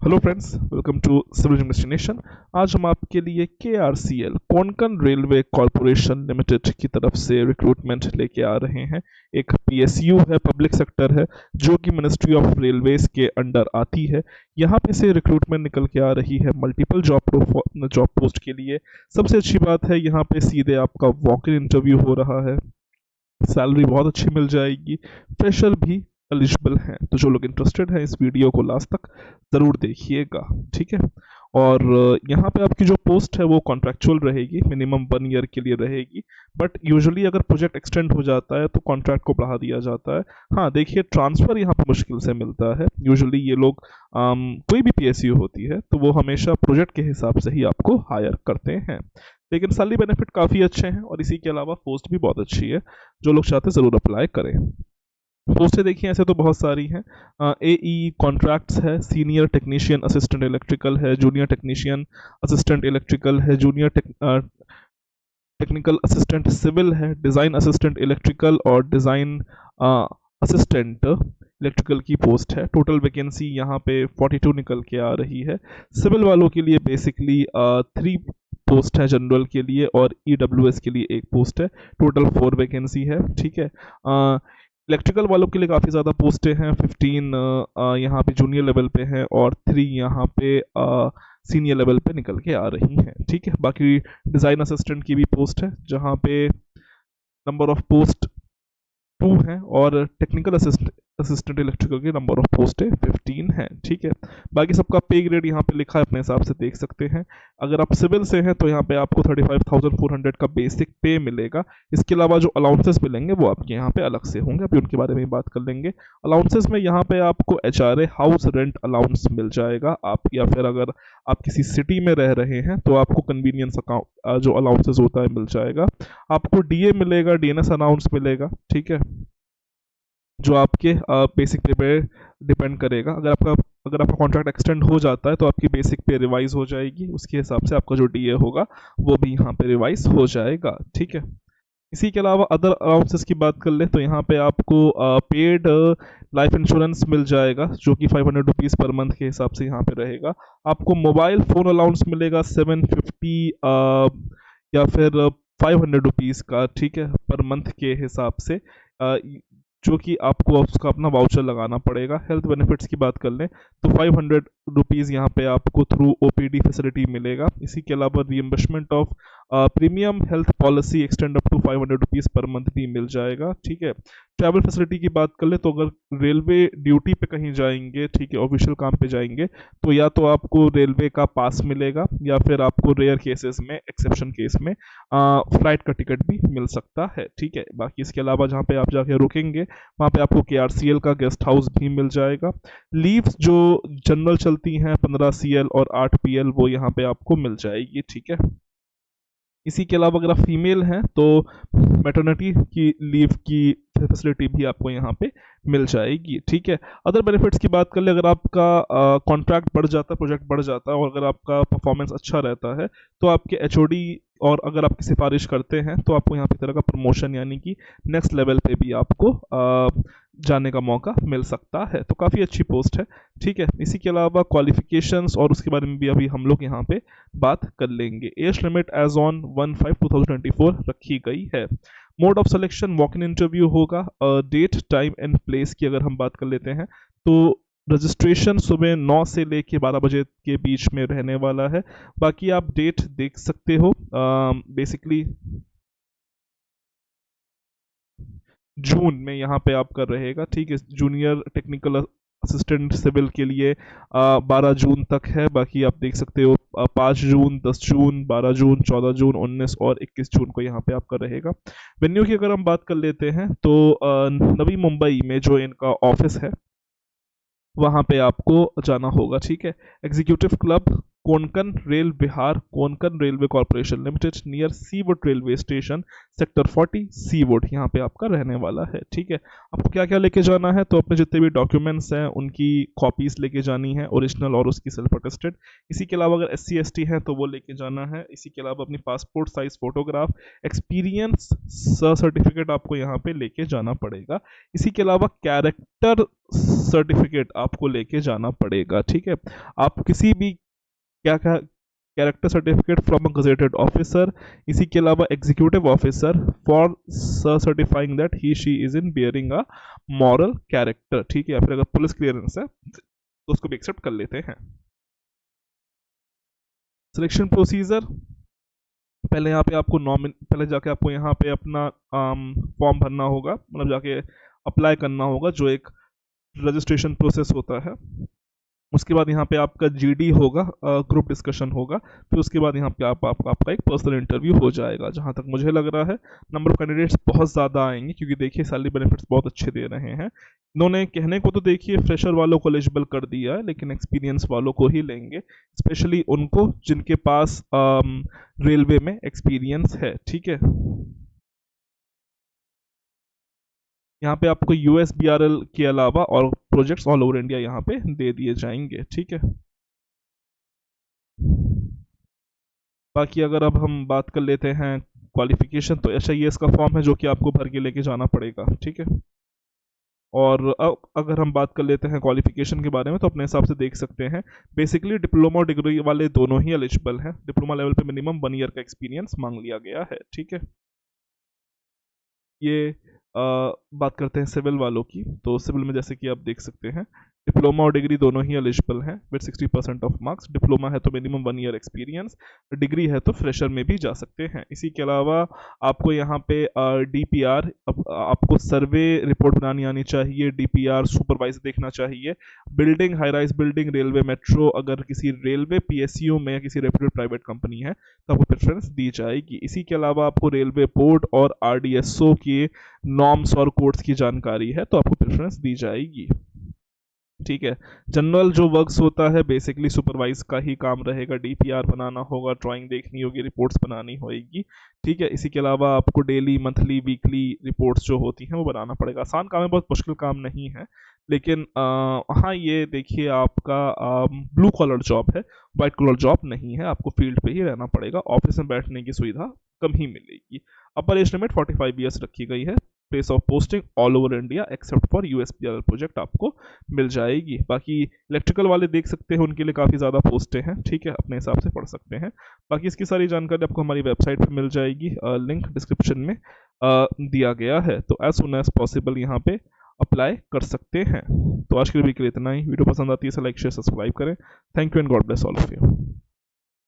Hello friends, welcome to civil destination. आज हम आपके लिए KRCL Konkan Railway Corporation Limited की तरफ से रिक्रूटमेंट लेके आ रहे हैं। एक PSU है, पब्लिक सेक्टर है, जो कि मिनिस्ट्री ऑफ रेलवेज के अंडर आती है। यहाँ पे से रिक्रूटमेंट निकल के आ रही है मल्टीपल जॉब पोस्ट के लिए। सबसे अच्छी बात है, यहाँ पे सीधे आपका वॉक इन इंटरव्यू हो रहा है। सैलरी बहुत अच्छी मिल जाएगी, फ्रेशर भी एलिजिबल हैं। तो जो लोग इंटरेस्टेड हैं, इस वीडियो को लास्ट तक ज़रूर देखिएगा, ठीक है। और यहाँ पे आपकी जो पोस्ट है वो कॉन्ट्रैक्चुअल रहेगी, मिनिमम 1 ईयर के लिए रहेगी। बट यूजुअली अगर प्रोजेक्ट एक्सटेंड हो जाता है तो कॉन्ट्रैक्ट को बढ़ा दिया जाता है। हाँ देखिए, ट्रांसफ़र यहाँ पे मुश्किल से मिलता है। यूजुअली ये लोग कोई भी PSU होती है तो वो हमेशा प्रोजेक्ट के हिसाब से ही आपको हायर करते हैं। लेकिन सैलरी बेनिफिट काफ़ी अच्छे हैं और इसी के अलावा पोस्ट भी बहुत अच्छी है। जो लोग चाहते हैं ज़रूर अप्लाई करें। पोस्टें देखिए ऐसे तो बहुत सारी हैं। AE कॉन्ट्रैक्ट्स है, सीनियर टेक्नीशियन असिस्टेंट इलेक्ट्रिकल है, जूनियर टेक्नीशियन असिस्टेंट इलेक्ट्रिकल है, जूनियर टेक्निकल असिस्टेंट सिविल है, डिज़ाइन असिस्टेंट इलेक्ट्रिकल और डिज़ाइन असिस्टेंट इलेक्ट्रिकल की पोस्ट है। टोटल वैकेंसी यहाँ पे 42 निकल के आ रही है। सिविल वालों के लिए बेसिकली 3 पोस्ट है जनरल के लिए, और EWS के लिए 1 पोस्ट है। टोटल 4 वैकेंसी है, ठीक है। इलेक्ट्रिकल वालों के लिए काफ़ी ज़्यादा पोस्टें हैं। 15 यहाँ पे जूनियर लेवल पे हैं और 3 यहाँ पे सीनियर लेवल पे निकल के आ रही हैं, ठीक है। बाकी डिज़ाइन असिस्टेंट की भी पोस्ट है, जहाँ पे नंबर ऑफ पोस्ट 2 हैं, और टेक्निकल असिस्टेंट इलेक्ट्रिकल के नंबर ऑफ पोस्टें 15 हैं, ठीक है। बाकी सबका पे ग्रेड यहाँ पे लिखा है, अपने हिसाब से देख सकते हैं। अगर आप सिविल से हैं तो यहाँ पे आपको 35,400 का बेसिक पे मिलेगा। इसके अलावा जो अलाउंसेस मिलेंगे वो आपके यहाँ पे अलग से होंगे, अभी उनके बारे में बात कर लेंगे। अलाउंसेस में यहाँ पे आपको HRA हाउस रेंट अलाउंस मिल जाएगा आप, या फिर अगर आप किसी सिटी में रह रहे हैं तो आपको कन्वीनियंस अकाउंट जो अलाउंसेस होता है मिल जाएगा। आपको DA मिलेगा, DNS अलाउंस मिलेगा, ठीक है, जो आपके बेसिक पे पे डिपेंड करेगा। अगर आपका कॉन्ट्रैक्ट एक्सटेंड हो जाता है तो आपकी बेसिक पे रिवाइज हो जाएगी, उसके हिसाब से आपका जो DA होगा वो भी यहाँ पे रिवाइज हो जाएगा, ठीक है। इसी के अलावा अदर अलाउंसेस की बात कर ले तो यहाँ पे आपको पेड लाइफ इंश्योरेंस मिल जाएगा, जो कि 500 रुपीज़ पर मंथ के हिसाब से यहाँ पे रहेगा। आपको मोबाइल फ़ोन अलाउंस मिलेगा 750 या फिर 500 रुपीज़ का, ठीक है, पर मंथ के हिसाब से, जो कि आपको उसका अपना वाउचर लगाना पड़ेगा। हेल्थ बेनिफिट्स की बात कर लें तो 500 रुपीज़ यहाँ पे आपको थ्रू OPD फैसिलिटी मिलेगा। इसी के अलावा reimbursement of premium health policy extend up to 500 rupees per month भी मिल जाएगा, ठीक है। ट्रैवल फैसिलिटी की बात कर ले तो अगर रेलवे ड्यूटी पे कहीं जाएंगे, ठीक है, ऑफिशियल काम पे जाएंगे, तो या तो आपको रेलवे का पास मिलेगा या फिर आपको रेयर केसेस में, एक्सेप्शन केस में फ्लाइट का टिकट भी मिल सकता है, ठीक है। बाकी इसके अलावा जहाँ पे आप जाके रुकेंगे वहाँ पे आपको KRCL का गेस्ट हाउस भी मिल जाएगा। लीव्स जो जनरल चलती हैं 15 CL और 8 PL वो यहाँ पे आपको मिल जाएगी, ठीक है। इसी के अलावा अगर आप फीमेल हैं तो मैटरनिटी की लीव की फैसिलिटी भी आपको यहाँ पे मिल जाएगी, ठीक है। अदर बेनिफिट्स की बात कर ले, अगर आपका कॉन्ट्रैक्ट बढ़ जाता है, प्रोजेक्ट बढ़ जाता है और अगर आपका परफॉर्मेंस अच्छा रहता है तो आपके HOD और अगर आपकी सिफारिश करते हैं तो आपको यहाँ पे तरह का प्रमोशन यानी कि नेक्स्ट लेवल पे भी आपको जाने का मौका मिल सकता है। तो काफ़ी अच्छी पोस्ट है, ठीक है। इसी के अलावा क्वालिफिकेशंस और उसके बारे में भी अभी हम लोग यहाँ पे बात कर लेंगे। एज लिमिट एज ऑन 1/5/2024 रखी गई है। Mode of selection walk in interview होगा। डेट टाइम एंड प्लेस की अगर हम बात कर लेते हैं तो रजिस्ट्रेशन सुबह 9 से लेके 12 बजे के बीच में रहने वाला है। बाकी आप डेट देख सकते हो, बेसिकली जून में यहाँ पे आपका रहेगा, ठीक है। जूनियर टेक्निकल असिस्टेंट सिविल के लिए 12 जून तक है। बाकी आप देख सकते हो 5 जून, 10 जून, 12 जून, 14 जून, 19 और 21 जून को यहाँ पे आपका रहेगा। वेन्यू की अगर हम बात कर लेते हैं तो नवी मुंबई में जो इनका ऑफिस है वहाँ पे आपको जाना होगा, ठीक है। Executive club Konkan rail Bihar Konkan railway corporation limited near Seawood railway station sector 40 Seawood, यहाँ पे आपका रहने वाला है। ठीक है, आपको क्या क्या लेके जाना है, तो अपने जितने भी डॉक्यूमेंट्स हैं उनकी कॉपीज लेके जानी है, ओरिजिनल और उसकी सेल्फ अटेस्टेड। इसी के अलावा अगर SC ST है तो वो लेके जाना है। इसी के अलावा अपनी passport size photograph, experience certificate आपको यहाँ पे लेके जाना पड़ेगा। इसी के अलावा कैरेक्टर सर्टिफिकेट आपको लेके जाना पड़ेगा। ठीक है, आप किसी भी क्या character certificate from a gazetted officer, इसी के अलावा executive officer for certifying that he she is in bearing a moral character. ठीक है, या फिर अगर पुलिस क्लियरेंस है तो उसको भी एक्सेप्ट कर लेते हैं। सिलेक्शन प्रोसीजर, पहले यहाँ पे आपको पहले जाके आपको यहाँ पे अपना फॉर्म भरना होगा, मतलब जाके अप्लाई करना होगा, जो एक रजिस्ट्रेशन प्रोसेस होता है। उसके बाद यहाँ पे आपका GD होगा, ग्रुप डिस्कशन होगा, फिर उसके बाद यहाँ पे आपका एक पर्सनल इंटरव्यू हो जाएगा। जहाँ तक मुझे लग रहा है नंबर ऑफ कैंडिडेट्स बहुत ज़्यादा आएंगे, क्योंकि देखिए सैलरी बेनिफिट्स बहुत अच्छे दे रहे हैं। इन्होंने कहने को तो देखिए फ्रेशर वालों को एलिजिबल कर दिया है, लेकिन एक्सपीरियंस वालों को ही लेंगे, स्पेशली उनको जिनके पास रेलवे में एक्सपीरियंस है। ठीक है, यहाँ पे आपको USBRL के अलावा और प्रोजेक्ट्स ऑल ओवर इंडिया यहाँ पे दे दिए जाएंगे। ठीक है, बाकी अगर अब हम बात कर लेते हैं क्वालिफिकेशन, तो HIS का फॉर्म है जो कि आपको भर के लेके जाना पड़ेगा। ठीक है, और अब अगर हम बात कर लेते हैं क्वालिफिकेशन के बारे में, तो अपने हिसाब से देख सकते हैं बेसिकली डिप्लोमा और डिग्री वाले दोनों ही एलिजिबल हैं। डिप्लोमा लेवल पे मिनिमम 1 ईयर का एक्सपीरियंस मांग लिया गया है। ठीक है, ये बात करते हैं सिविल वालों की, तो सिविल में जैसे कि आप देख सकते हैं डिप्लोमा और डिग्री दोनों ही एलिजिबल हैं विद 60% ऑफ मार्क्स। डिप्लोमा है तो मिनिमम 1 ईयर एक्सपीरियंस, डिग्री है तो फ्रेशर में भी जा सकते हैं। इसी के अलावा आपको यहाँ पे DPR, आपको सर्वे रिपोर्ट बनानी आनी चाहिए, DPR सुपरवाइज देखना चाहिए, building high rise building, railway metro, अगर किसी रेलवे PSU में या किसी रेप्यूटेड प्राइवेट कंपनी है तो आपको प्रेफरेंस दी जाएगी। इसी के अलावा आपको रेलवे बोर्ड और RDSO के नॉर्म्स और कोड्स की जानकारी है तो आपको प्रेफरेंस दी जाएगी। ठीक है, जनरल जो वर्क्स होता है बेसिकली सुपरवाइज का ही काम रहेगा, DPR बनाना होगा, ड्राइंग देखनी होगी, रिपोर्ट्स बनानी होगी। ठीक है, इसी के अलावा आपको डेली मंथली वीकली रिपोर्ट्स जो होती हैं वो बनाना पड़ेगा। आसान काम है, बहुत मुश्किल काम नहीं है, लेकिन हाँ ये देखिए आपका ब्लू कॉलर जॉब है, वाइट कॉलर जॉब नहीं है, आपको फील्ड पे ही रहना पड़ेगा, ऑफिस में बैठने की सुविधा कम ही मिलेगी। अपर एज लिमिट 45 ईयर्स रखी गई है। Place of posting all over India except for USBRL project आपको मिल जाएगी। बाकी इलेक्ट्रिकल वाले देख सकते हैं, उनके लिए काफ़ी ज़्यादा पोस्टें हैं। ठीक है, अपने हिसाब से पढ़ सकते हैं। बाकी इसकी सारी जानकारी आपको हमारी वेबसाइट पर मिल जाएगी, लिंक डिस्क्रिप्शन में दिया गया है, तो एज सुन एज पॉसिबल यहाँ पे अप्लाई कर सकते हैं। तो आज के लिए इतना ही। वीडियो पसंद आती है तो लाइक शेयर सब्सक्राइब करें। Thank you and God bless all of you.